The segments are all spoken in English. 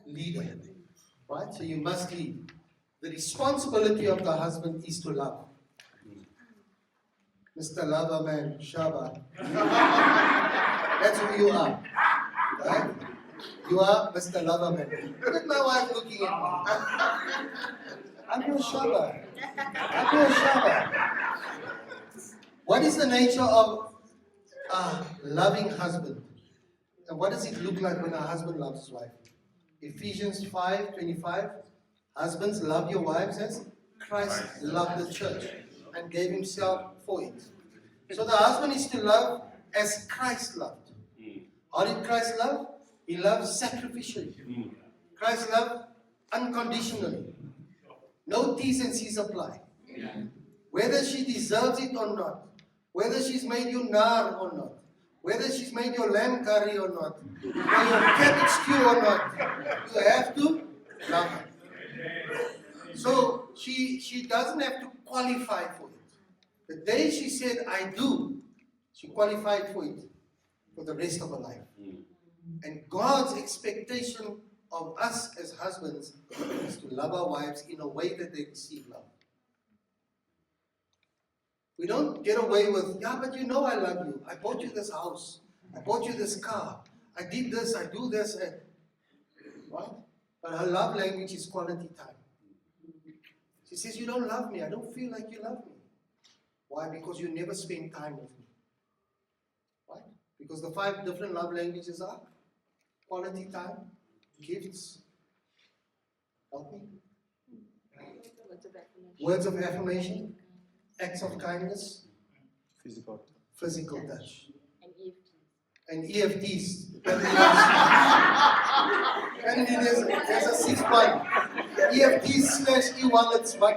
leader, right? So you must lead. The responsibility of the husband is to love. Mr. Loverman, Shaba. That's who you are, right? You are Mr. Loverman. Look at my wife looking at me. I'm your Shaba. I'm your Shaba. What is the nature of a loving husband? And what does it look like when a husband loves his wife? Ephesians 5:25. Husbands, love your wives as Christ loved the church and gave himself for it. So the husband is to love as Christ loved. How did Christ love? He loved sacrificially. Christ loved unconditionally. No T's and C's apply. Whether she deserves it or not, whether she's made you nar or not, whether she's made your lamb curry or not, or your cabbage stew or not, you have to love her. So she doesn't have to qualify for it. The day she said, I do, she qualified for it for the rest of her life. And God's expectation of us as husbands is to love our wives in a way that they receive love. We don't get away with, yeah, but you know I love you. I bought you this house. I bought you this car. I did this, I do this. Right? But her love language is quality time. She says, you don't love me. I don't feel like you love me. Why? Because you never spend time with me. Right? Because the 5 different love languages are quality time, gifts, help me, words of affirmation, acts of kindness, physical touch, and EFTs. And there's a 6th one. EFTs / e-wallets, what.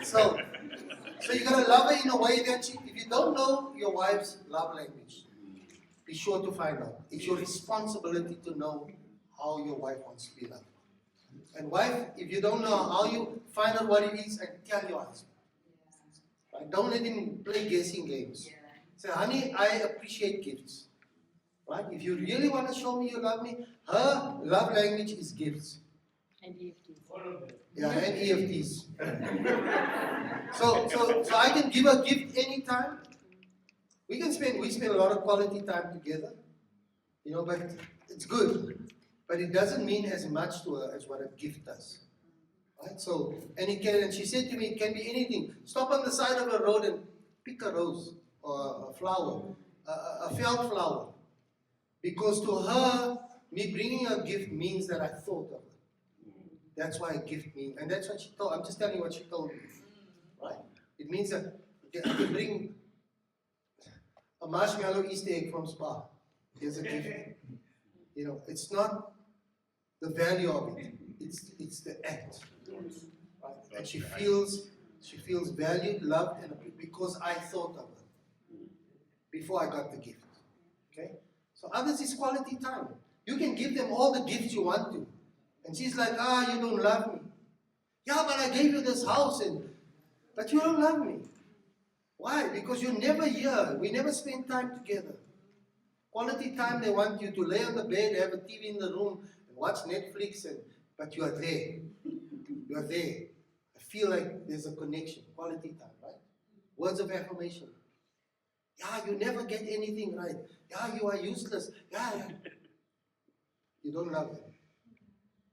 So you gotta love her in a way that if you don't know your wife's love language, be sure to find out. It's your responsibility to know how your wife wants to be loved. And wife, if you don't know how, you find out what it is and tell your husband. Right? Don't let him play guessing games. Say, honey, I appreciate gifts. Right? If you really want to show me you love me, her love language is gifts. And EFTs. Yeah, and EFTs. So I can give a gift anytime. We spend a lot of quality time together, but it's good. But it doesn't mean as much to her as what a gift does. Right? So, and she said to me, it can be anything. Stop on the side of the road and pick a rose or a flower, a felt flower. Because to her, me bringing a gift means that I thought of her. That's why a gift means, and that's what she told. I'm just telling you what she told me. Right? It means that I can bring a marshmallow Easter egg from Spa. Here's a gift. It's not the value of it. It's the act. Right? And she feels valued, loved, and because I thought of her before I got the gift. Okay? So others is quality time. You can give them all the gifts you want to. And she's like, you don't love me. Yeah, but I gave you this house, but you don't love me. Why? Because you're never here. We never spend time together. Quality time, they want you to lay on the bed, have a TV in the room, and watch Netflix, but you are there. You are there. I feel like there's a connection. Quality time, right? Words of affirmation. Yeah, you never get anything right. Yeah, you are useless. Yeah. You don't love them.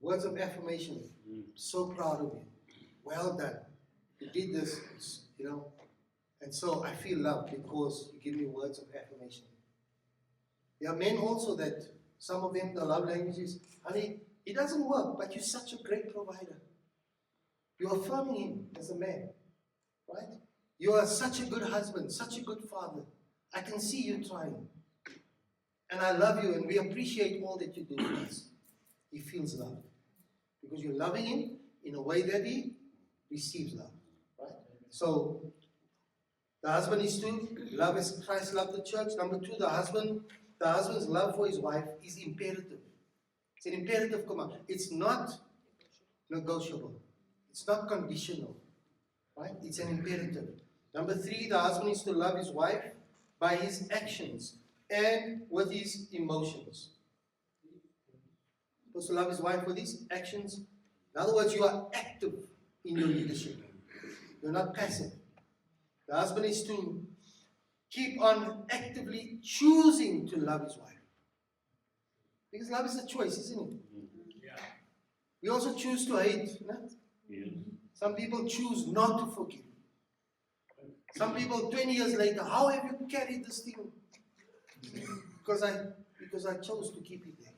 Words of affirmation. So proud of you. Well done. You did this, And so I feel loved because you give me words of affirmation. There are men also that, some of them, the love language is, honey, it doesn't work, but you're such a great provider. You're affirming him as a man, right? You are such a good husband, such a good father. I can see you trying. And I love you, and we appreciate all that you do for us. He feels loved. Because you're loving him in a way that he receives love, right? So, the husband is to love as Christ loved the church. Number 2, the husband's love for his wife is imperative. It's an imperative command. It's not negotiable. It's not conditional. Right? It's an imperative. Number 3, the husband is to love his wife by his actions and with his emotions. supposed to love his wife with his actions. In other words, you are active in your leadership. You're not passive. The husband is to keep on actively choosing to love his wife. Because love is a choice, isn't it? Yeah. We also choose to hate. No? Yes. Some people choose not to forgive. Some people 20 years later, how have you carried this thing? Because I chose to keep it there.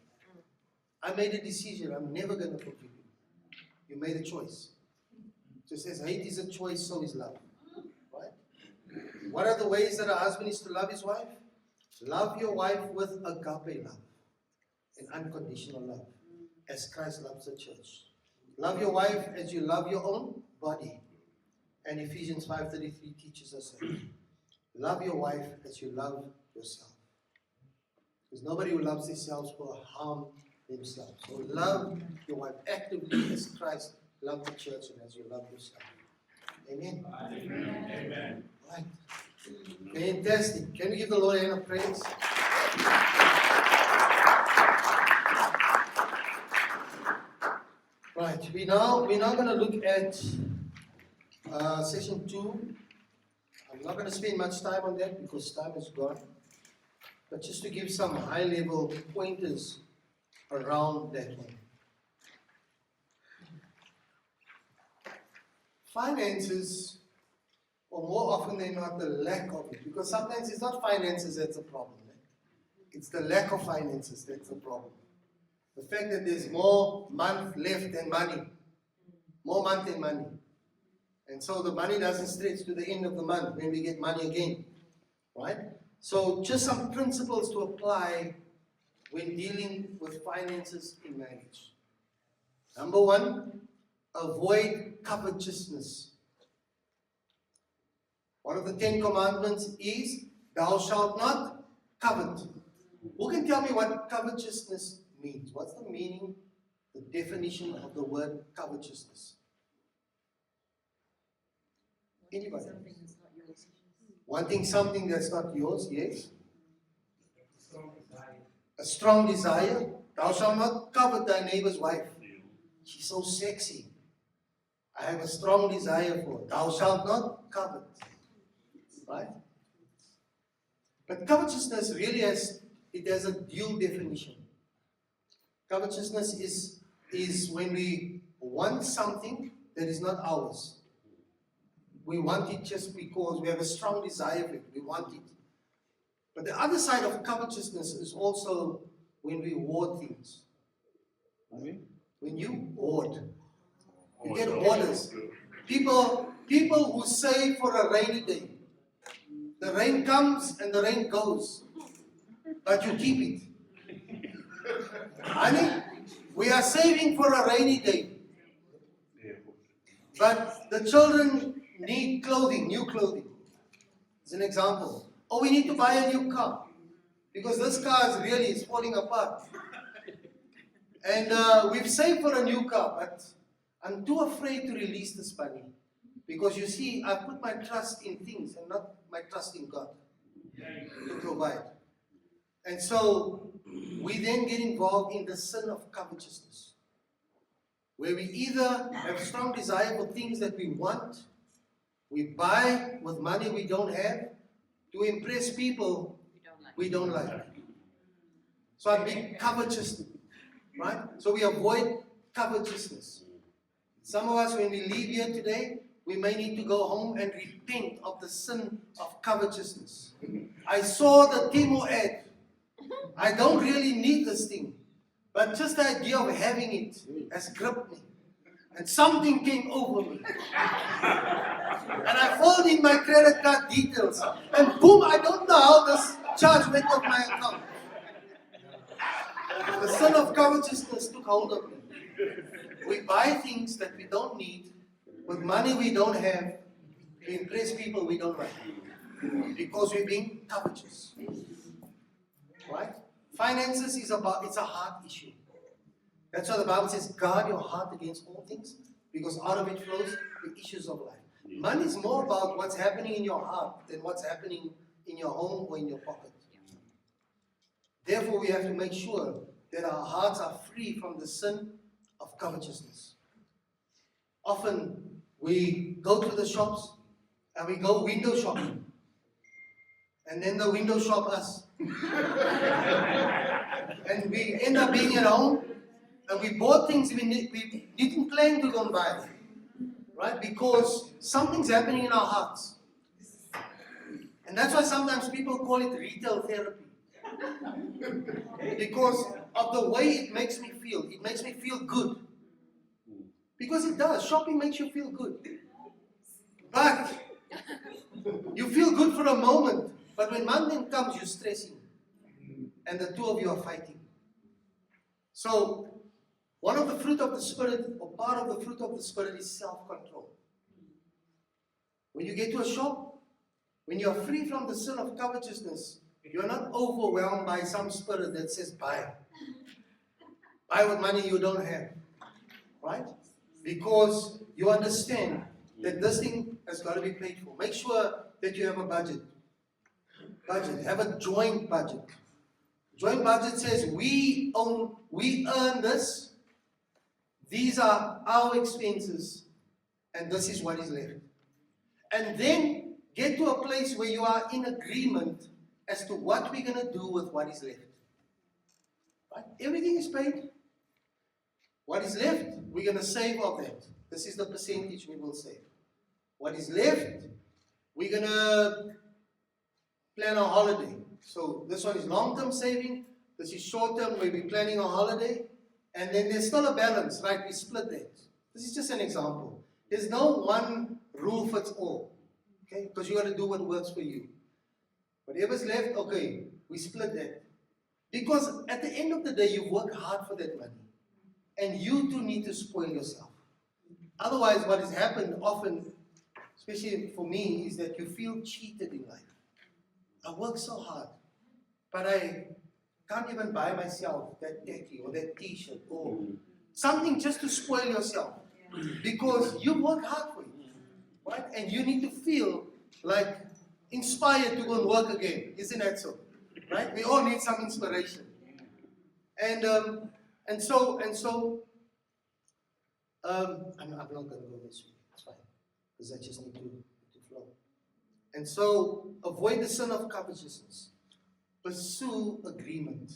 I made a decision, I'm never going to forgive you. You made a choice. So it says hate is a choice, so is love. Right? What are the ways that a husband is to love his wife? Love your wife with agape love, an unconditional love, as Christ loves the church. Love your wife as you love your own body. And Ephesians 5:33 teaches us that. Love your wife as you love yourself. Because nobody who loves themselves will harm themselves. So love your wife actively as Christ loved the church and as you love yourself. Amen. Amen. Right. Fantastic. Can we give the Lord a hand of praise? Right. We're now going to look at session 2. I'm not going to spend much time on that because time is gone. But just to give some high-level pointers around that one. Finances, or more often than not, the lack of it. Because sometimes it's not finances that's a problem. It's the lack of finances that's the problem. The fact that there's more month left than money. More month than money. And so the money doesn't stretch to the end of the month when we get money again. Right? So just some principles to apply when dealing with finances in marriage. Number 1, avoid covetousness. One of the 10 commandments is, thou shalt not covet. Who can tell me what covetousness means? What's the meaning, the definition of the word covetousness? Anybody? Wanting something that's not yours, yes? A strong desire. Thou shalt not covet thy neighbor's wife. She's so sexy. I have a strong desire for her. Thou shalt not covet. Right? But covetousness really has a dual definition. Covetousness is when we want something that is not ours. We want it just because we have a strong desire for it. We want it. But the other side of covetousness is also when we hoard things. When you hoard. You get hoarders. People who save for a rainy day. The rain comes and the rain goes. But you keep it. Honey, we are saving for a rainy day. But the children need clothing, new clothing. As an example. Or we need to buy a new car. Because this car is falling apart. And we've saved for a new car, but I'm too afraid to release this money. Because you see, I put my trust in things and not my trust in God to provide. And so we then get involved in the sin of covetousness. Where we either have strong desire for things that we want, we buy with money we don't have, to impress people we don't like. So I'm being covetous, right? So we avoid covetousness. Some of us, when we leave here today, we may need to go home and repent of the sin of covetousness. I saw the Timo ad. I don't really need this thing. But just the idea of having it has gripped me. And something came over me. And I filled in my credit card details. And boom, I don't know how this charge went off my account. The sin of covetousness took hold of me. We buy things that we don't need with money we don't have to impress people we don't like. Because we're being covetous. Right? Finances it's a heart issue. That's why the Bible says, guard your heart against all things, because out of it flows the issues of life. Money is more about what's happening in your heart than what's happening in your home or in your pocket. Therefore, we have to make sure that our hearts are free from the sin of covetousness. Often we go to the shops and we go window shopping. And then the window shop us. And we end up being at home and we bought things we didn't plan to go and buy. Right? Because something's happening in our hearts. And that's why sometimes people call it retail therapy. Because of the way it makes me feel. It makes me feel good. Because it does. Shopping makes you feel good. But you feel good for a moment. But when Monday comes, you're stressing. And the two of you are fighting. So, one of the fruit of the Spirit, or part of the fruit of the Spirit, is self-control. When you get to a shop, when you are free from the sin of covetousness, you're not overwhelmed by some spirit that says, buy. Buy with money you don't have. Right? Because you understand that this thing has got to be paid for. Make sure that you have a budget. Have a joint budget. Joint budget says we earn this. These are our expenses, and this is what is left. And then get to a place where you are in agreement as to what we're going to do with what is left. Right? Everything is paid. What is left, we're going to save of that. This is the percentage we will save. What is left, we're going to plan our holiday. So this one is long-term saving. This is short-term, where we're planning our holiday. And then there's still a balance, right? We split that. This is just an example. There's no one rule fits all. Okay? Because you got to do what works for you. Whatever's left, okay, we split that. Because at the end of the day, you work hard for that money. And you too need to spoil yourself. Otherwise, what has happened often, especially for me, is that you feel cheated in life. I work so hard, but I can't even buy myself that tacky or that t-shirt or something just to spoil yourself. Because you work hard for it. Right? And you need to feel like inspired to go and work again. Isn't that so? Right? We all need some inspiration. And so I'm not going to go this way. It's fine. Because I just need to flow. And so, avoid the sin of covetousness. Pursue agreement.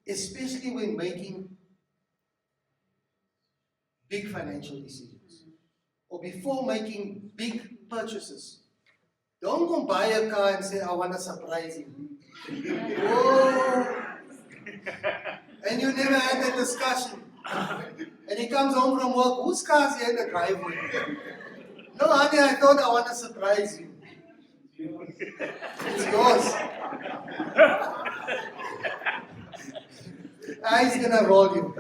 Especially when making big financial decisions. Or before making big purchases. Don't go buy a car and say, I want to surprise him. Whoa! And you never had that discussion. And he comes home from work, whose car is here in the driveway? No, honey, I thought I want to surprise you. It's yours. He's gonna roll you.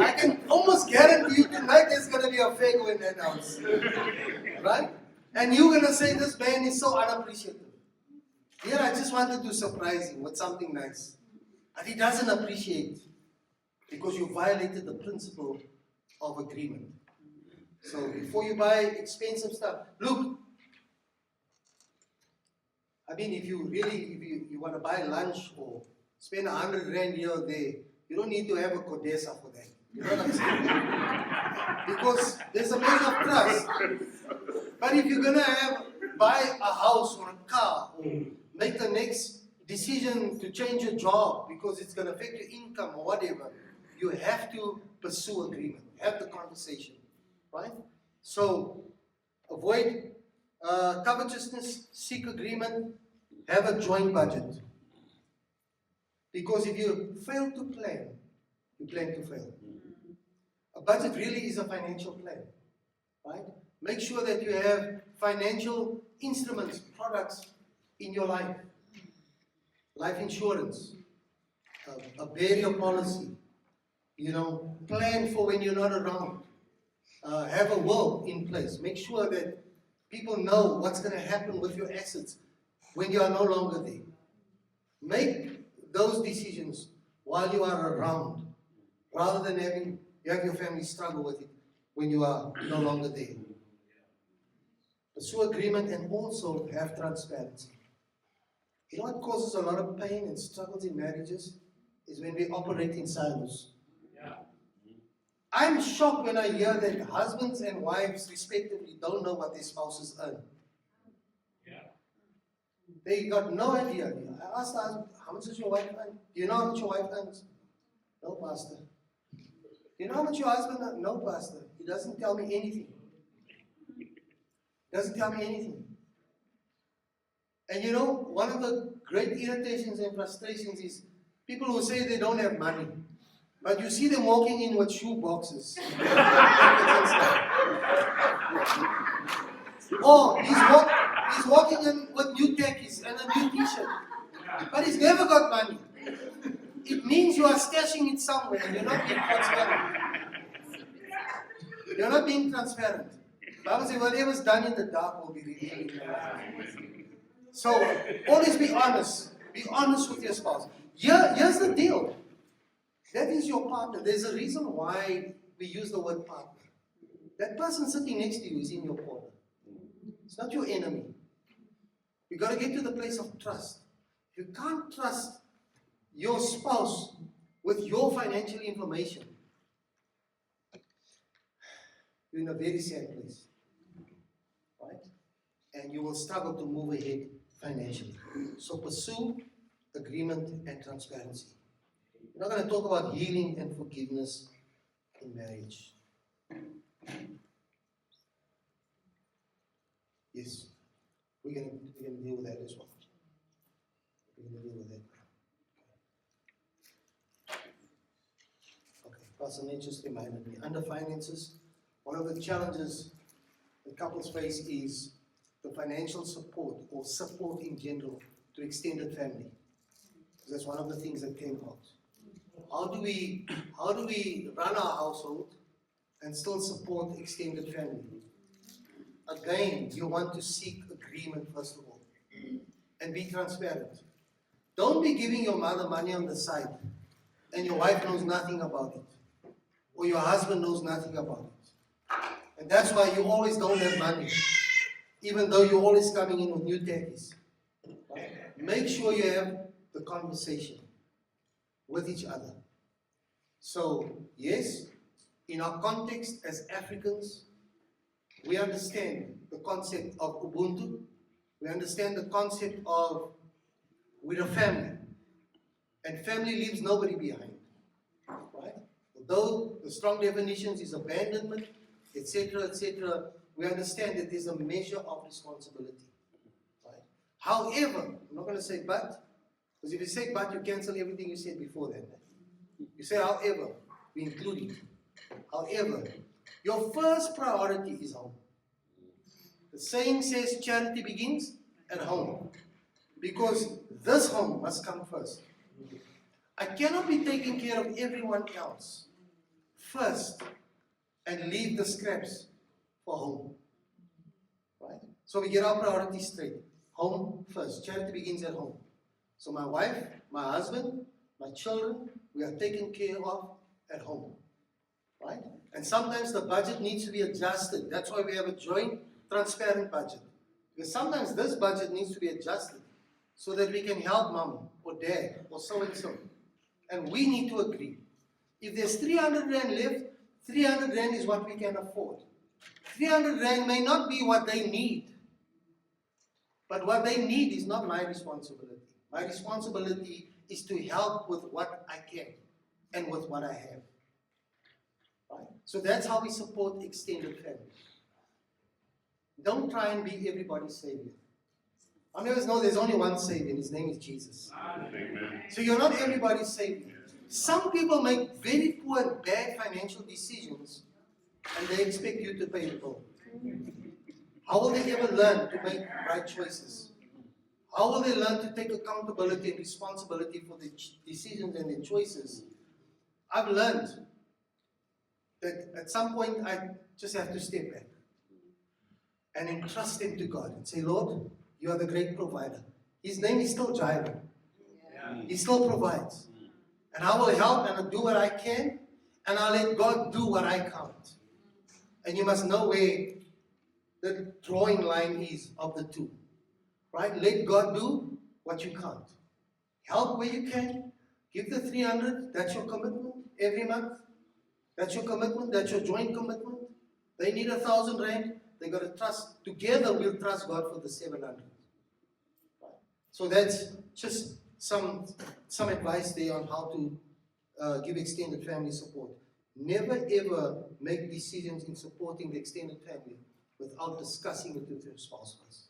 I can almost guarantee you tonight there's gonna be a Fago in that house. Right? And you're gonna say this man is so unappreciative. Here I just wanted to surprise him with something nice. But he doesn't appreciate because you violated the principle of agreement. So before you buy expensive stuff, look, I mean, if you want to buy lunch or spend 100 rand here or there, you don't need to have a Codesa for that. You know what I'm saying? Because there's a measure of trust. But if you're going to buy a house or a car or make the next decision to change your job because it's going to affect your income or whatever, you have to pursue agreement. Have the conversation. Right? So, avoid covetousness, seek agreement, have a joint budget. Because if you fail to plan, you plan to fail. A budget really is a financial plan. Right? Make sure that you have financial instruments, products in your life. Life insurance, a burial policy, plan for when you're not around. Have a will in place. Make sure that people know what's going to happen with your assets when you are no longer there. Make those decisions while you are around, rather than have your family struggle with it when you are no longer there. Pursue agreement and also have transparency. You know what causes a lot of pain and struggles in marriages? is when we operate in silos. Yeah. I'm shocked when I hear that husbands and wives, respectively, don't know what their spouses earn. Yeah. They got no idea. I asked the husband, how much does your wife earn? Do you know how much your wife earns? No, Pastor. Do you know how much your husband earns? No, Pastor. He doesn't tell me anything. Doesn't tell me anything. And you know, one of the great irritations and frustrations is people who say they don't have money, but you see them walking in with shoe boxes. Or he's walking in with new khakis and a new t-shirt, but he's never got money. It means you are stashing it somewhere and you're not being transparent. You're not being transparent. The Bible says whatever's done in the dark will be revealed in the light. So always be honest. Be honest with your spouse. Here's the deal. That is your partner. There's a reason why we use the word partner. That person sitting next to you is in your corner. It's not your enemy. You got to get to the place of trust. You can't trust your spouse with your financial information. You're in a very sad place. Right? And you will struggle to move ahead financially. So pursue agreement and transparency. We're not going to talk about healing and forgiveness in marriage. Yes, we're going to deal with that as well. We're going to deal with that. Okay, Pastor Nate just reminded me. Under finances, one of the challenges that couples face is the financial support or support in general to extended family. That's one of the things that came out. How do we run our household and still support extended family? Again, you want to seek agreement first of all and be transparent. Don't be giving your mother money on the side and your wife knows nothing about it or your husband knows nothing about it. And that's why you always don't have money, even though you're always coming in with new khakis. Right? Make sure you have the conversation with each other. So, yes, in our context as Africans, we understand the concept of Ubuntu. We understand the concept of we're a family. And family leaves nobody behind. Right? Although the strong definitions is abandonment, etc., we understand that there's a measure of responsibility. Right? However, I'm not going to say but, because if you say but, you cancel everything you said before that. You say however, we include it. However, your first priority is home. The saying says charity begins at home. Because this home must come first. I cannot be taking care of everyone else first and leave the scraps for home. Right? So we get our priorities straight. Home first. Charity begins at home. So my wife, my husband, my children, we are taken care of at home. Right? And sometimes the budget needs to be adjusted. That's why we have a joint, transparent budget. Because sometimes this budget needs to be adjusted so that we can help mom or dad or so and so. And we need to agree. If there's 300 Rand left, 300 Rand is what we can afford. 300 Rand may not be what they need. But what they need is not my responsibility. My responsibility is to help with what I can and with what I have. Right? So that's how we support extended family. Don't try and be everybody's savior. I always know there's only one savior, and his name is Jesus. Amen. So you're not everybody's savior. Some people make very poor and bad financial decisions, and they expect you to pay the bill. How will they ever learn to make right choices? How will they learn to take accountability and responsibility for their decisions and their choices? I've learned that at some point I just have to step back and entrust them to God and say, Lord, you are the great provider. His name is still Jireh. Yeah. He still provides. And I will help and I'll do what I can, and I'll let God do what I can't. And you must know where the drawing line is of the two. Right? Let God do what you can't. Help where you can. Give the 300, that's your commitment every month. That's your commitment, that's your joint commitment. They need 1,000 rand, they got to trust, together we'll trust God for the 700. So that's just some advice there on how to give extended family support. Never ever make decisions in supporting the extended family without discussing it with your spouse first.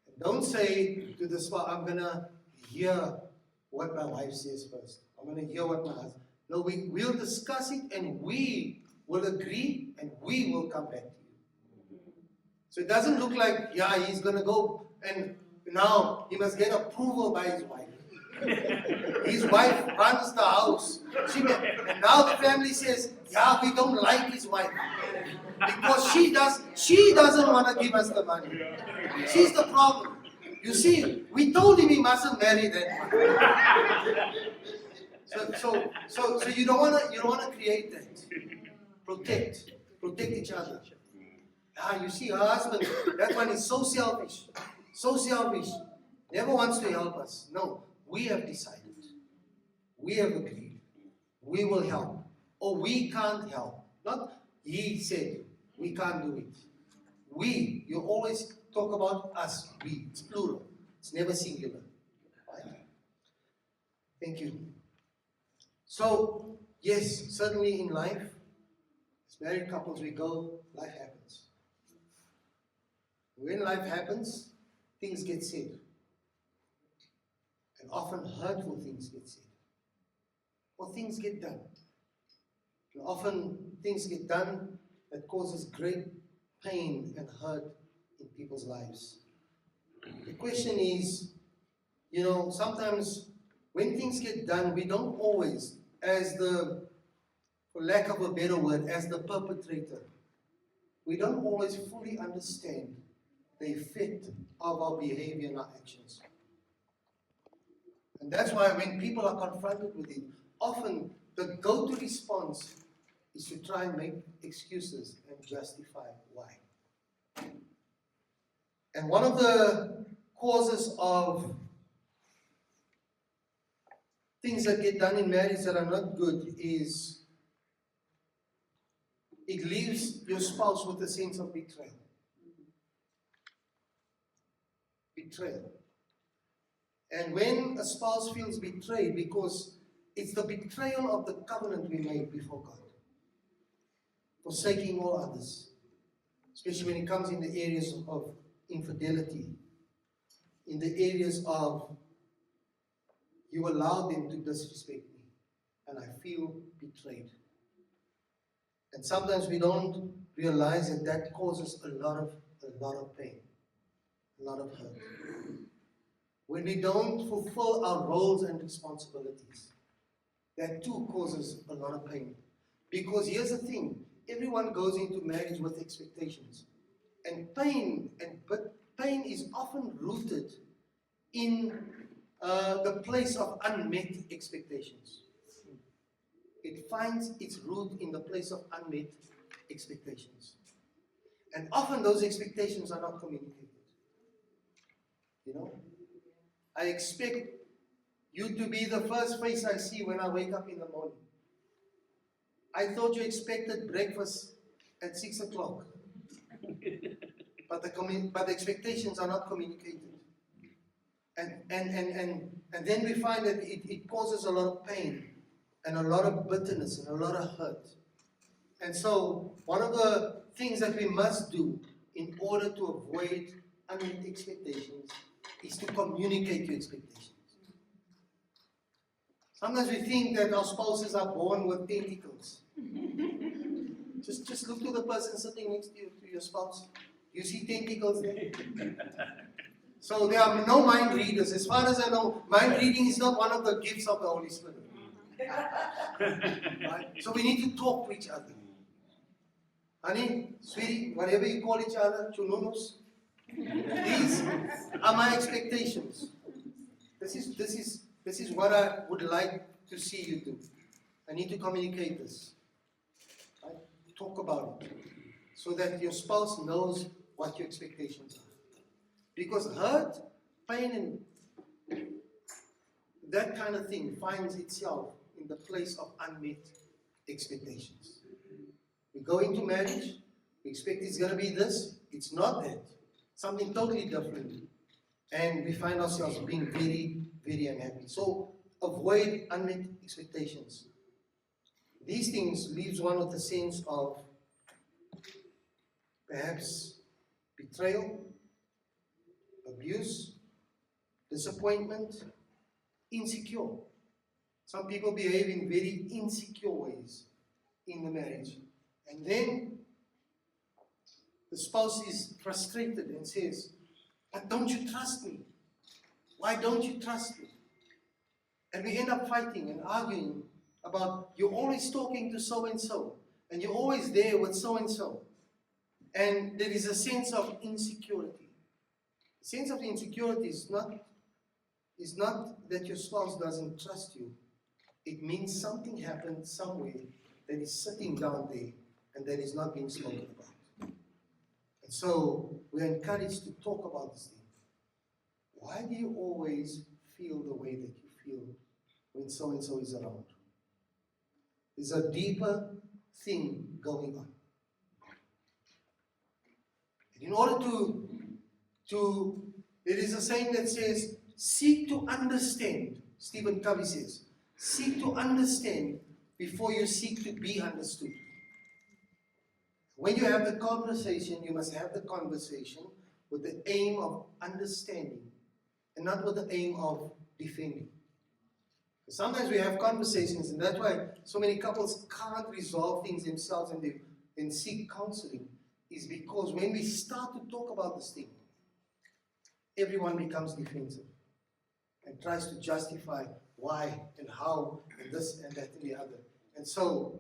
And don't say to the spouse, I'm going to hear what my wife says first. I'm going to hear what my husband. No, we'll discuss it and we will agree and we will come back to you. So it doesn't look like, yeah, he's going to go and now he must get approval by his wife. His wife runs the house. And now the family says, yeah, we don't like his wife. Because she doesn't want to give us the money. She's the problem. You see, we told him he mustn't marry that one. So you don't want to create that. Protect each other. You see, her husband, that one is so selfish, never wants to help us. No, we have decided, we have agreed, we will help, or we can't help. Not he said, we can't do it. We, you always talk about us, we, it's plural, it's never singular. Right? Thank you. So, yes, certainly in life, as married couples we go, life happens. When life happens, things get said. And often hurtful things get said. Or things get done. And often things get done that causes great pain and hurt in people's lives. The question is, sometimes when things get done, we don't always, for lack of a better word, as the perpetrator, we don't always fully understand the effect of our behavior and our actions. And that's why when people are confronted with it, often the go-to response is to try and make excuses and justify why. And one of the causes of things that get done in marriage that are not good is it leaves your spouse with a sense of betrayal. Betrayal. And when a spouse feels betrayed, because it's the betrayal of the covenant we made before God, forsaking all others, especially when it comes in the areas of infidelity, in the areas of you allowed them to disrespect me, and I feel betrayed. And sometimes we don't realize that that causes a lot of pain, a lot of hurt. When we don't fulfill our roles and responsibilities, that too causes a lot of pain. Because here's the thing, everyone goes into marriage with expectations. And pain is often rooted in the place of unmet expectations. It finds its root in the place of unmet expectations. And often those expectations are not communicated. I expect you to be the first face I see when I wake up in the morning. I thought you expected breakfast at 6 o'clock. But the expectations are not communicated. And then we find that it causes a lot of pain and a lot of bitterness and a lot of hurt. And so one of the things that we must do in order to avoid unmet expectations is to communicate your expectations. Sometimes we think that our spouses are born with tentacles. Just look to the person sitting next to you, to your spouse. You see tentacles there? So there are no mind readers. As far as I know, mind reading is not one of the gifts of the Holy Spirit. Right? So we need to talk to each other. Honey, sweetie, whatever you call each other, chununus. These are my expectations. This is what I would like to see you do. I need to communicate this. Right? Talk about it. So that your spouse knows what your expectations are. Because hurt, pain, that kind of thing finds itself in the place of unmet expectations. We go into marriage, we expect it's going to be this, it's not that. Something totally different. And we find ourselves being very, very unhappy. So avoid unmet expectations. These things leaves one with a sense of perhaps betrayal, abuse, disappointment, insecure. Some people behave in very insecure ways in the marriage. And then the spouse is frustrated and says, "But don't you trust me? Why don't you trust me?" And we end up fighting and arguing about, you're always talking to so-and-so, and you're always there with so-and-so. And there is a sense of insecurity. The sense of insecurity is not that your spouse doesn't trust you. It means something happened somewhere that is sitting down there and that is not being spoken about. And so we're encouraged to talk about this thing. Why do you always feel the way that you feel when so-and-so is around? There's a deeper thing going on. And in order there is a saying that says, seek to understand. Stephen Covey says, seek to understand before you seek to be understood. When you have the conversation, you must have the conversation with the aim of understanding and not with the aim of defending. Sometimes we have conversations, and that's why so many couples can't resolve things themselves and seek counseling, is because when we start to talk about this thing, everyone becomes defensive and tries to justify why and how and this and that and the other. And so,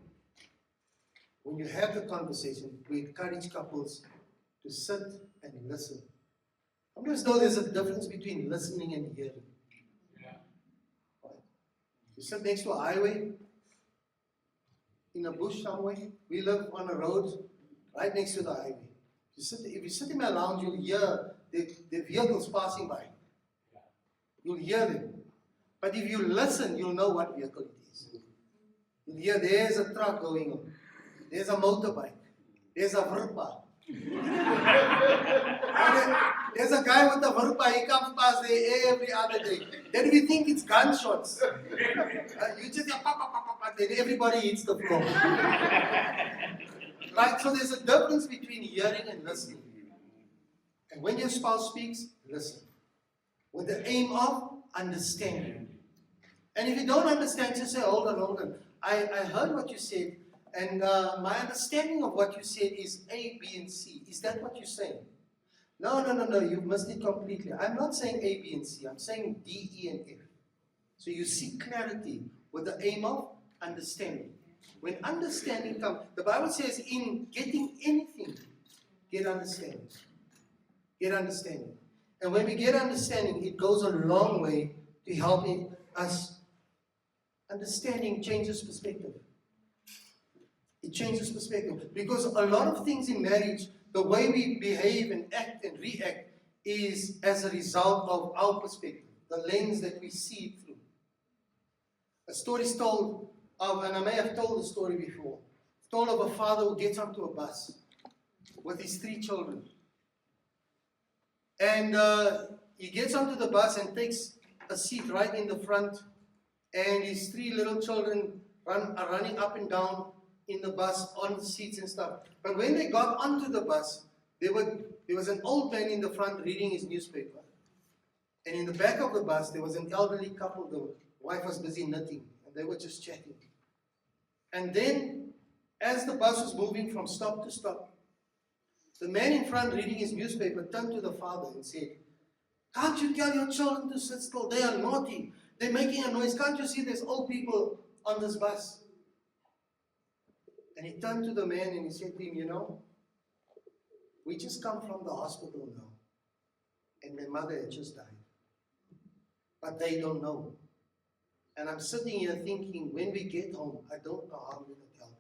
when you have the conversation, we encourage couples to sit and listen. Almost though there's a difference between listening and hearing. You sit next to a highway, in a bush somewhere. We live on a road right next to the highway. If you sit in my lounge, you'll hear the vehicles passing by. You'll hear them. But if you listen, you'll know what vehicle it is. You'll hear there's a truck going on. There's a motorbike. There's a verpa. There's a guy with a verpa, he comes past there every other day. Then we think it's gunshots. You just hear pop, pop, pop, pop, pop, then everybody hits the floor. Right? So there's a difference between hearing and listening. And when your spouse speaks, listen. With the aim of understanding. And if you don't understand, just say, hold on. I heard what you said, and my understanding of what you said is A, B, and C. Is that what you're saying? No, you've missed it completely. I'm not saying A, B, and C. I'm saying D, E, and F. So you seek clarity with the aim of understanding. When understanding comes, the Bible says in getting anything, get understanding. Get understanding. And when we get understanding, it goes a long way to helping us. Understanding changes perspective. It changes perspective. Because a lot of things in marriage, the way we behave and act and react is as a result of our perspective, the lens that we see it through. A story is told of, and I may have told the story before, told of a father who gets onto a bus with his 3 children. And he gets onto the bus and takes a seat right in the front, and his 3 little children are running up and down in the bus on the seats and stuff. But when they got onto the bus, there was an old man in the front reading his newspaper. And in the back of the bus, there was an elderly couple. The wife was busy knitting, and they were just chatting. And then, as the bus was moving from stop to stop, the man in front reading his newspaper turned to the father and said, "Can't you tell your children to sit still? They are naughty. They're making a noise. Can't you see there's old people on this bus?" And he turned to the man and he said to him, "You know, we just come from the hospital now. And my mother had just died. But they don't know. And I'm sitting here thinking, when we get home, I don't know how we're going to tell them."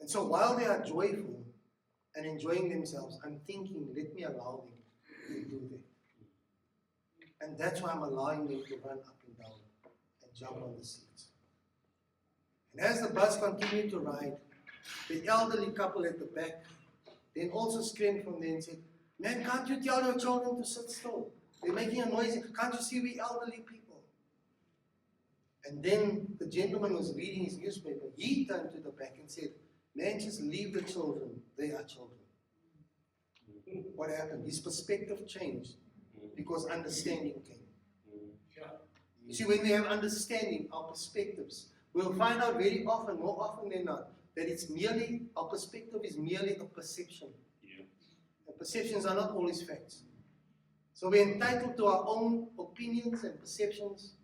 And so while they are joyful and enjoying themselves, I'm thinking, let me allow them to do that. And that's why I'm allowing them to run up and down and jump on the seats. And as the bus continued to ride, the elderly couple at the back then also screamed from there and said, "Man, can't you tell your children to sit still? They're making a noise. Can't you see we elderly people?" And then the gentleman was reading his newspaper. He turned to the back and said, "Man, just leave the children. They are children." What happened? His perspective changed because understanding came. You see, when we have understanding, our perspectives, we'll find out very often, more often than not, that it's merely, our perspective is merely a perception. Yeah. And perceptions are not always facts. So we're entitled to our own opinions and perceptions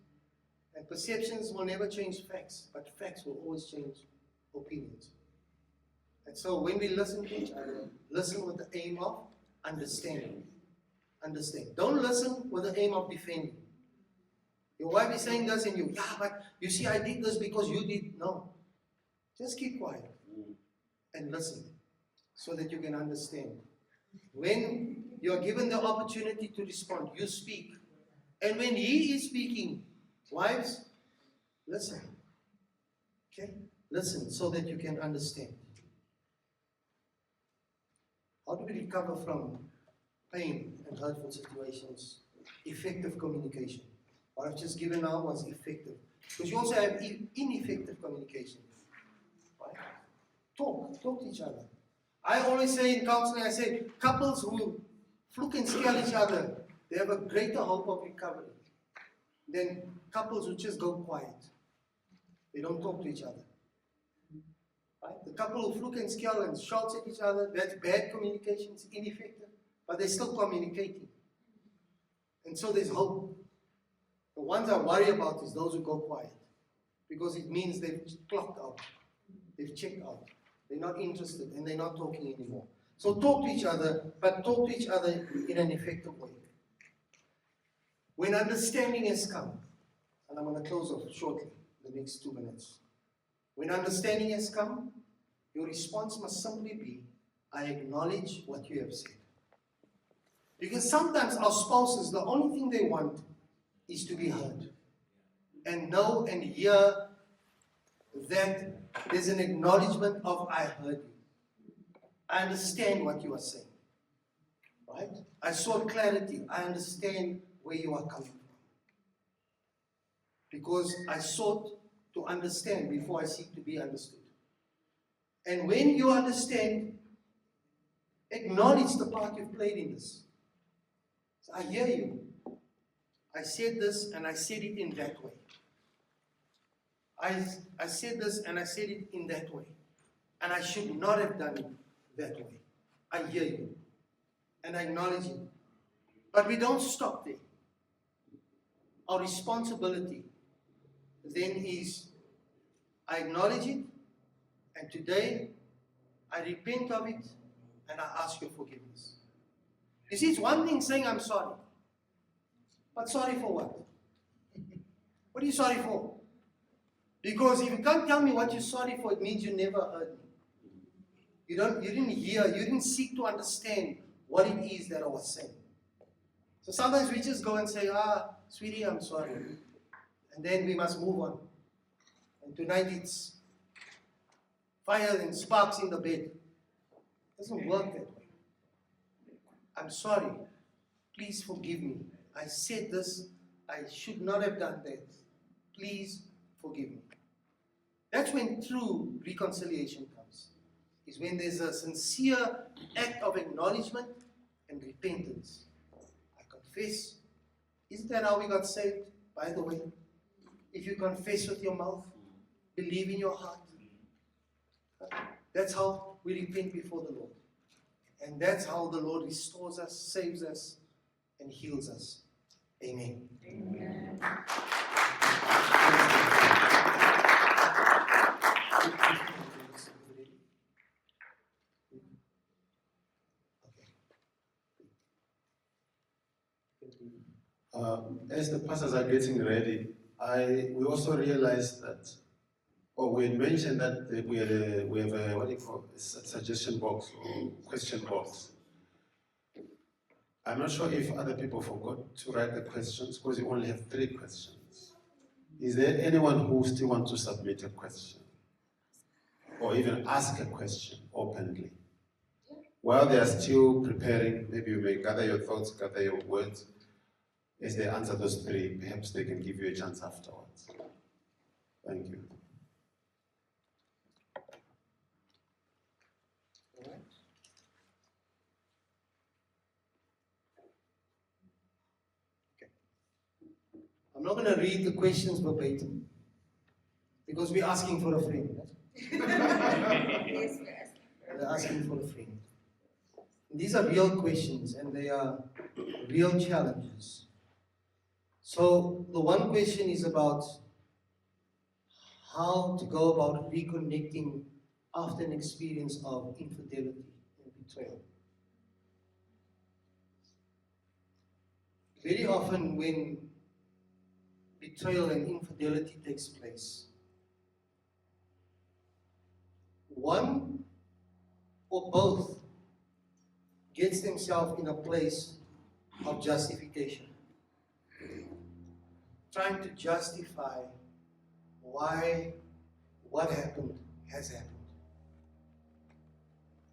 will never change facts, but facts will always change opinions. And so when we listen to each other, listen with the aim of understanding. Understand. Don't listen with the aim of defending. Your wife is saying this and you, "Yeah, but you see I did this because you did." No. Just keep quiet and listen so that you can understand. When you are given the opportunity to respond, you speak. And when he is speaking, wives, listen. Okay? Listen so that you can understand. How do we recover from pain and hurtful situations? Effective communication. What I've just given now was effective. Because you also have ineffective communication. Right? Talk to each other. I always say in counseling, I say, couples who fluke and scale each other, they have a greater hope of recovery than couples who just go quiet. They don't talk to each other. Right? The couple who fluke and scale and shouts at each other, that's bad communication, it's ineffective, but they're still communicating. And so there's hope. The ones I worry about is those who go quiet, because it means they've clocked out, they've checked out, they're not interested, and they're not talking anymore. So talk to each other, but talk to each other in an effective way. When understanding has come, and I'm going to close off shortly, the next 2 minutes. When understanding has come, your response must simply be, "I acknowledge what you have said." Because sometimes our spouses, the only thing they want is to be heard. And know and hear that there's an acknowledgement of, "I heard you. I understand what you are saying." Right? I saw clarity. I understand where you are coming from. Because I sought to understand before I seek to be understood. And when you understand, acknowledge the part you've played in this. So I hear you. I said this and I said it in that way. I said this and I said it in that way. And I should not have done it that way. I hear you. And I acknowledge it. But we don't stop there. Our responsibility then is, I acknowledge it, and today I repent of it, and I ask your forgiveness. You see, it's one thing saying I'm sorry. But sorry for what? What are you sorry for? Because if you can't tell me what you're sorry for, it means you never heard me. You didn't hear, you didn't seek to understand what it is that I was saying. So sometimes we just go and say, "Sweetie, I'm sorry." And then we must move on. And tonight it's fire and sparks in the bed. It doesn't work that way. "I'm sorry. Please forgive me. I said this. I should not have done that. Please forgive me." That's when true reconciliation comes. Is when there's a sincere act of acknowledgement and repentance. I confess. Isn't that how we got saved, by the way? If you confess with your mouth, believe in your heart. That's how we repent before the Lord. And that's how the Lord restores us, saves us, and heals us. Amen. Amen. As the pastors are getting ready, we also realized that, or we had mentioned that we have a what do you call it, a suggestion box or question box. I'm not sure if other people forgot to write the questions because you only have 3 questions. Is there anyone who still wants to submit a question? Or even ask a question openly? While they are still preparing, maybe you may gather your thoughts, gather your words. As they answer those 3, perhaps they can give you a chance afterwards. Thank you. I'm not going to read the questions verbatim because we're asking for a friend. Yes, yes. We're asking for a friend. These are real questions and they are real challenges. So the one question is about how to go about reconnecting after an experience of infidelity and betrayal. Very often when betrayal and infidelity takes place, one or both gets themselves in a place of justification, trying to justify why what happened has happened.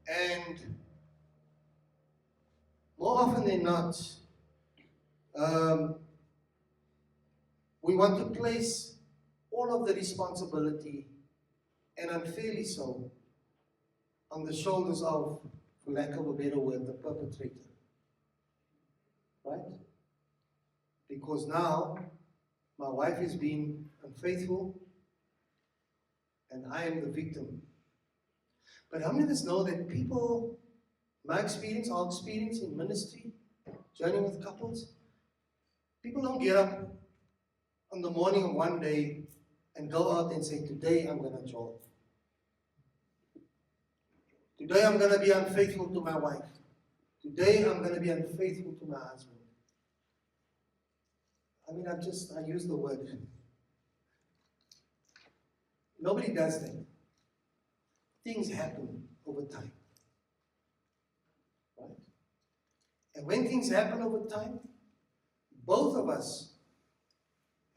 And more often than not, we want to place all of the responsibility, and unfairly so, on the shoulders of, for lack of a better word, the perpetrator. Right? Because now, my wife is being unfaithful, and I am the victim. But how many of us know that people, my experience, our experience in ministry, journeying with couples, people don't get up on the morning of one day and go out and say, today I'm going to job. Today I'm going to be unfaithful to my wife. Today I'm going to be unfaithful to my husband. I mean, I use the word. Nobody does that. Things happen over time. Right? And when things happen over time, both of us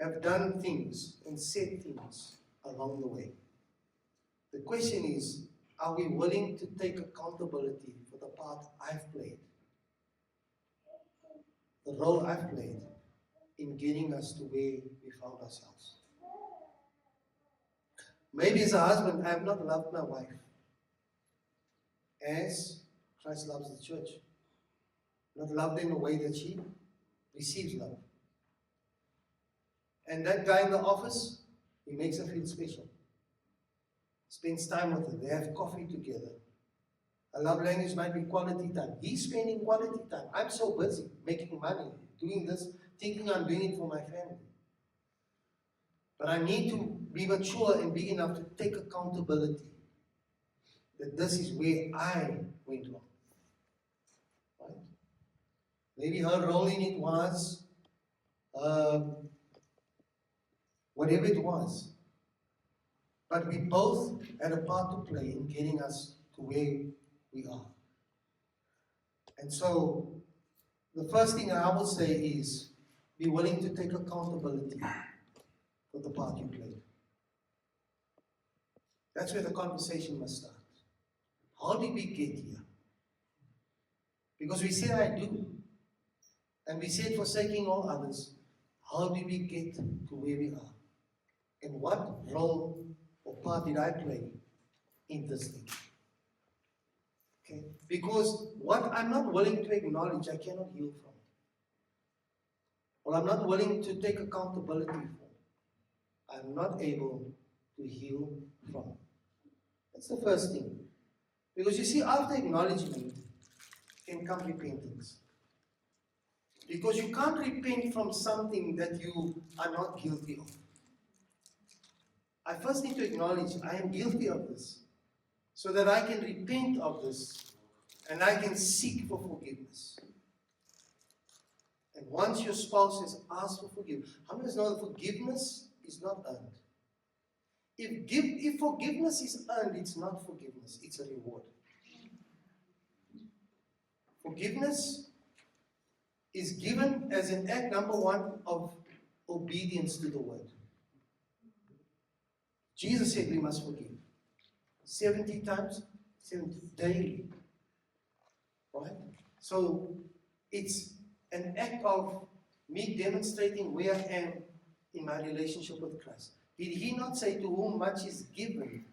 have done things and said things along the way. The question is, are we willing to take accountability for the part I've played? The role I've played in getting us to where we found ourselves. Maybe as a husband, I have not loved my wife as Christ loves the church. Not loved in the way that she receives love. And that guy in the office, he makes her feel special. Spends time with her. They have coffee together. A love language might be quality time. He's spending quality time. I'm so busy making money, doing this, thinking I'm doing it for my family. But I need to be mature and big enough to take accountability that this is where I went wrong. Right? Maybe her role in it was whatever it was. But we both had a part to play in getting us to where we are. And so, the first thing I would say is, be willing to take accountability for the part you played. That's where the conversation must start. How did we get here? Because we said I do. And we said forsaking all others. How did we get to where we are? And what role or part did I play in this thing? Okay? Because what I'm not willing to acknowledge, I cannot heal from. Or I'm not willing to take accountability for, I'm not able to heal from. That's the first thing. Because you see, after acknowledgement can come repentance. Because you can't repent from something that you are not guilty of. I first need to acknowledge I am guilty of this, so that I can repent of this and I can seek for forgiveness. And once your spouse has asked for forgiveness, how many of us know that forgiveness is not earned? If forgiveness is earned, it's not forgiveness, it's a reward. Forgiveness is given as an act, number one, of obedience to the word. Jesus said we must forgive 70 times, 70 daily. Right? So it's an act of me demonstrating where I am in my relationship with Christ. Did he not say, to whom much is given,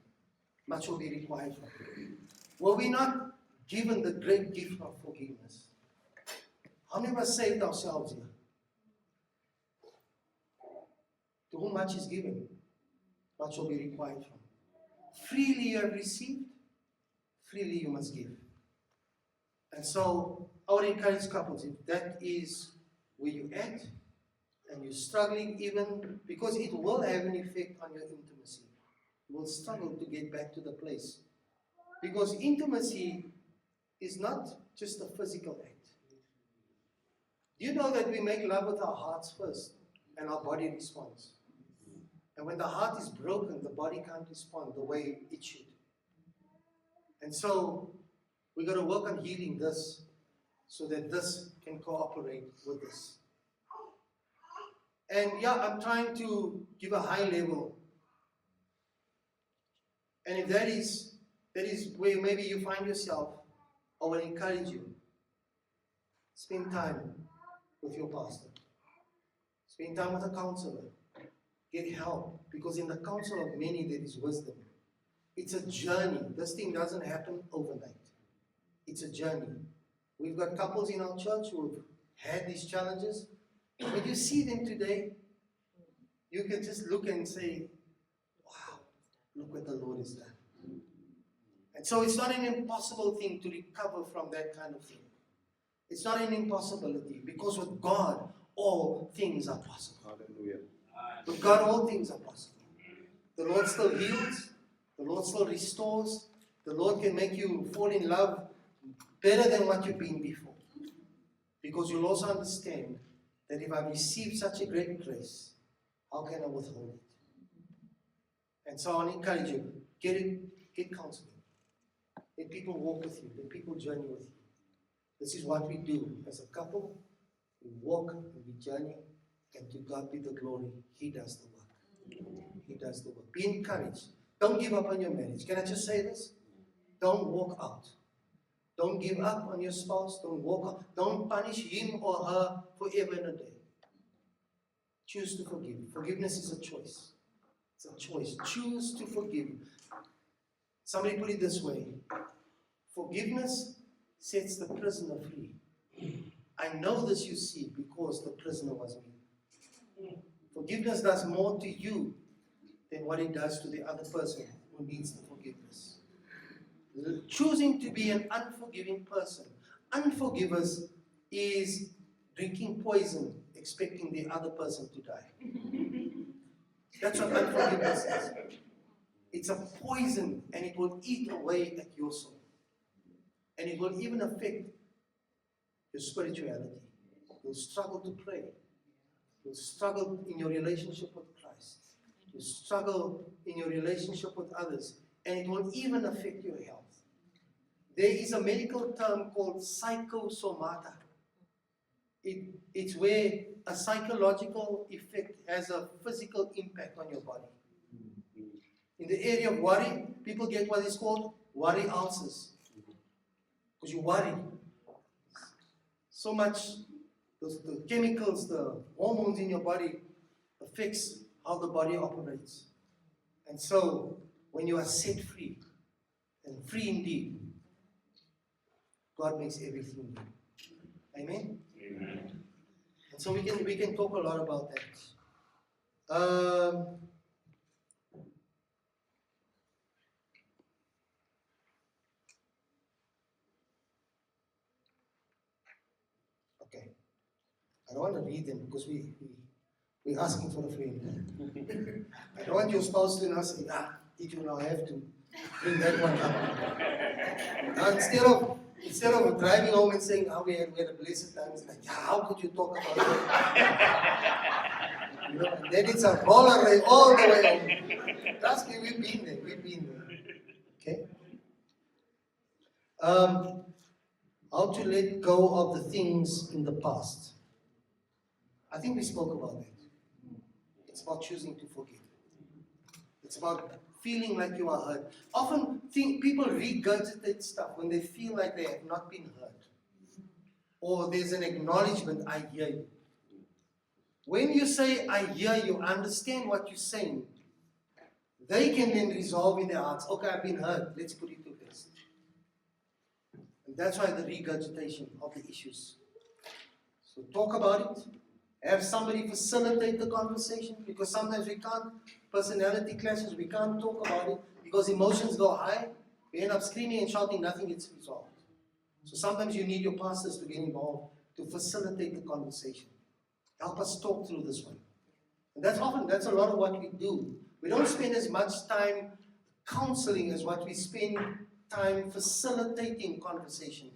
much will be required from him? Were we not given the great gift of forgiveness? How many of us saved ourselves here? To whom much is given, much will be required from him. Freely you have received, freely you must give. And so I would encourage couples, if that is where you're at, and you're struggling even, because it will have an effect on your intimacy. You will struggle to get back to the place. Because intimacy is not just a physical act. Do you know that we make love with our hearts first, and our body responds? And when the heart is broken, the body can't respond the way it should. And so, we've got to work on healing this, so that this can cooperate with this. And yeah, I'm trying to give a high level. And if that is where maybe you find yourself, I will encourage you. Spend time with your pastor. Spend time with a counselor. Get help. Because in the counsel of many there is wisdom. It's a journey. This thing doesn't happen overnight. It's a journey. We've got couples in our church who have had these challenges. When you see them today, you can just look and say, wow, look what the Lord has done. And so it's not an impossible thing to recover from that kind of thing. It's not an impossibility, because with God, all things are possible. Hallelujah. With God, all things are possible. The Lord still heals. The Lord still restores. The Lord can make you fall in love better than what you've been before. Because you'll also understand that if I've received such a great grace, how can I withhold it? And so I want to encourage you, get counseling. Let people walk with you. Let people journey with you. This is what we do as a couple. We walk and we journey, and to God be the glory. He does the work. He does the work. Be encouraged. Don't give up on your marriage. Can I just say this? Don't walk out. Don't give up on your spouse. Don't walk out. Don't punish him or her forever and a day. Choose to forgive. Forgiveness is a choice. It's a choice. Choose to forgive. Somebody put it this way. Forgiveness sets the prisoner free. I know this, you see, because the prisoner was me. Forgiveness does more to you than what it does to the other person who needs the forgiveness. Choosing to be an unforgiving person. Unforgivers is drinking poison, expecting the other person to die. That's what unforgiveness is. It's a poison, and it will eat away at your soul. And it will even affect your spirituality. You'll struggle to pray. You'll struggle in your relationship with Christ. You'll struggle in your relationship with others. And it will even affect your health. There is a medical term called psychosomata. It's where a psychological effect has a physical impact on your body. In the area of worry, people get what is called worry ulcers. Because you worry. So much, the chemicals, the hormones in your body affects how the body operates. And so, when you are set free, and free indeed, God makes everything new. Amen? Amen. And so we can talk a lot about that. Okay. I don't want to read them because we're asking for a friend. I don't want your spouse to now say, if you now have to bring that one up. Now, instead of driving home and saying, we had a blessed time, it's like, how could you talk about that? You know, and then it's a roller ride all the way home. Trust me, we've been there. Okay? I how to let go of the things in the past. I think we spoke about that. It's about choosing to forgive. It's about feeling like you are heard. Often people regurgitate stuff when they feel like they have not been heard. Or there's an acknowledgement, I hear you. When you say, I hear you, understand what you're saying, they can then resolve in their hearts, okay, I've been heard, let's put it to rest. And that's why the regurgitation of the issues. So talk about it. Have somebody facilitate the conversation, because sometimes we can't, personality clashes, we can't talk about it because emotions go high. We end up screaming and shouting, nothing gets resolved. So sometimes you need your pastors to get involved to facilitate the conversation. Help us talk through this one. And that's a lot of what we do. We don't spend as much time counseling as what we spend time facilitating conversation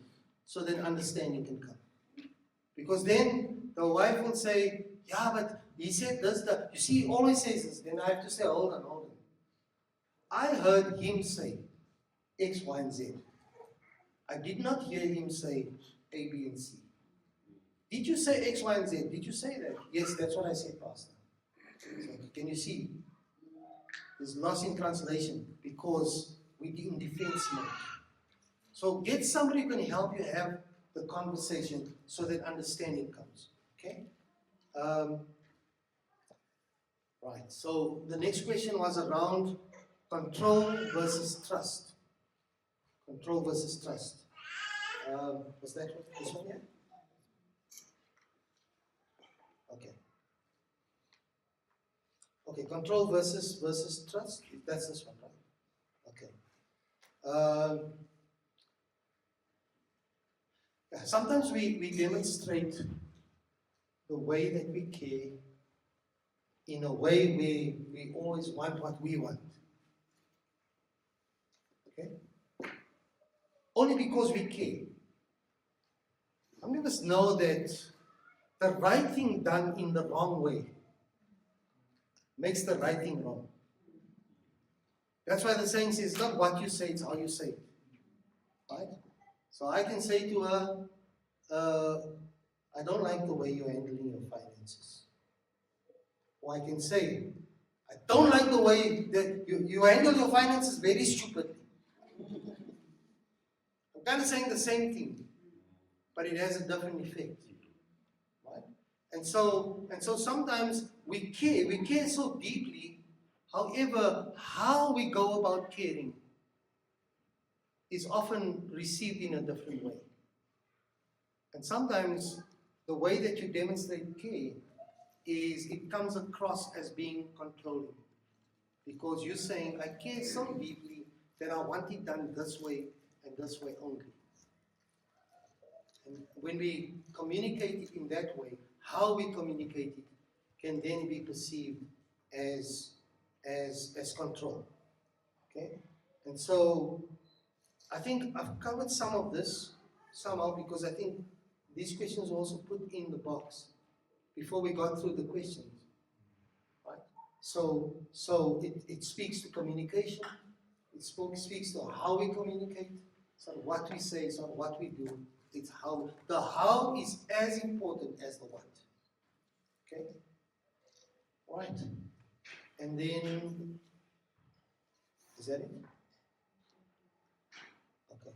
so that understanding can come. Because then the wife will say, yeah, but he said this, that. You see, he always says this. Then I have to say, hold on. I heard him say X, Y, and Z. I did not hear him say A, B, and C. Did you say X, Y, and Z? Did you say that? Yes, that's what I said, Pastor. So, can you see? There's loss in translation because we're in defense mode. So get somebody who can help you have the conversation so that understanding comes. Okay? Right. So the next question was around control versus trust. Control versus trust. Was that this one here? Okay. Okay, control versus trust. That's this one, right? Okay. Yeah, sometimes we demonstrate the way that we care in a way where we always want what we want. Okay? Only because we care. How many of us know that the right thing done in the wrong way makes the right thing wrong? That's why the saying says, not what you say, it's how you say it. Right? So I can say to her, I don't like the way you're handling your finances. Or I can say, I don't like the way that you handle your finances very stupidly. I'm kind of saying the same thing, but it has a different effect. Right? And so sometimes we care so deeply. However, how we go about caring is often received in a different way. And sometimes the way that you demonstrate care is it comes across as being controlling. Because you're saying, I care so deeply that I want it done this way and this way only. And when we communicate it in that way, how we communicate it can then be perceived as control. Okay? And so I think I've covered some of this somehow because I think these questions were also put in the box before we got through the questions. Right? So it speaks to communication, it speaks to how we communicate, so what we say, so what we do. It's how. The how is as important as the what. Okay? Right. And then, is that it? Okay.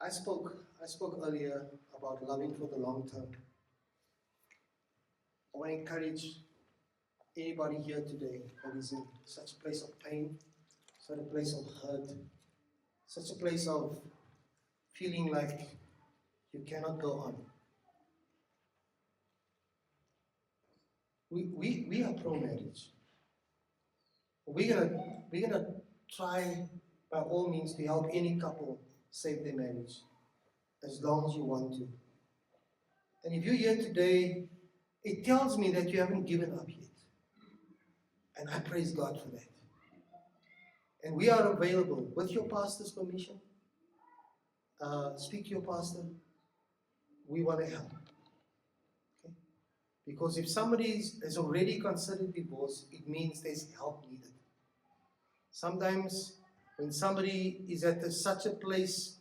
I spoke earlier about loving for the long term. I want to encourage anybody here today that is in such a place of pain, such a place of hurt, such a place of feeling like you cannot go on. We are pro-marriage. We're gonna try by all means to help any couple save their marriage, as long as you want to. And if you're here today, it tells me that you haven't given up yet. And I praise God for that. And we are available with your pastor's permission. Speak to your pastor. We want to help. Okay? Because if somebody has already considered divorce, it means there's help needed. Sometimes When somebody is at such a place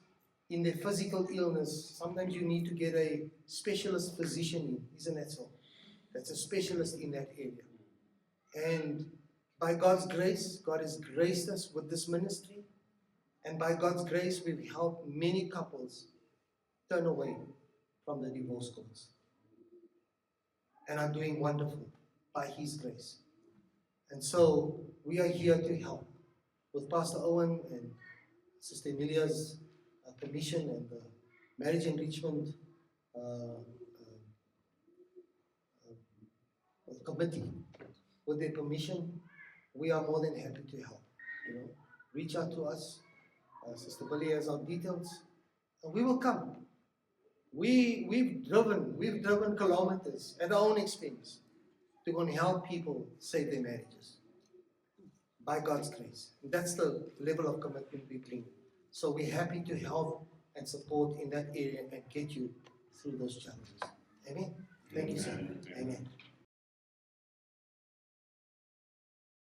in their physical illness, sometimes you need to get a specialist physician in, isn't that so? That's a specialist in that area. And by God's grace, God has graced us with this ministry. And by God's grace, we've helped many couples turn away from the divorce courts. And are doing wonderful by His grace. And so we are here to help with Pastor Owen and Sister Emilia's commission and the marriage enrichment committee. With their permission, we are more than happy to help. You know, reach out to us. Sister Billy has our details, and we will come. We've driven kilometers at our own expense to go and help people save their marriages by God's grace. And that's the level of commitment we bring. So we're happy to help and support in that area and get you through those challenges. Amen. Thank you, sir. Amen.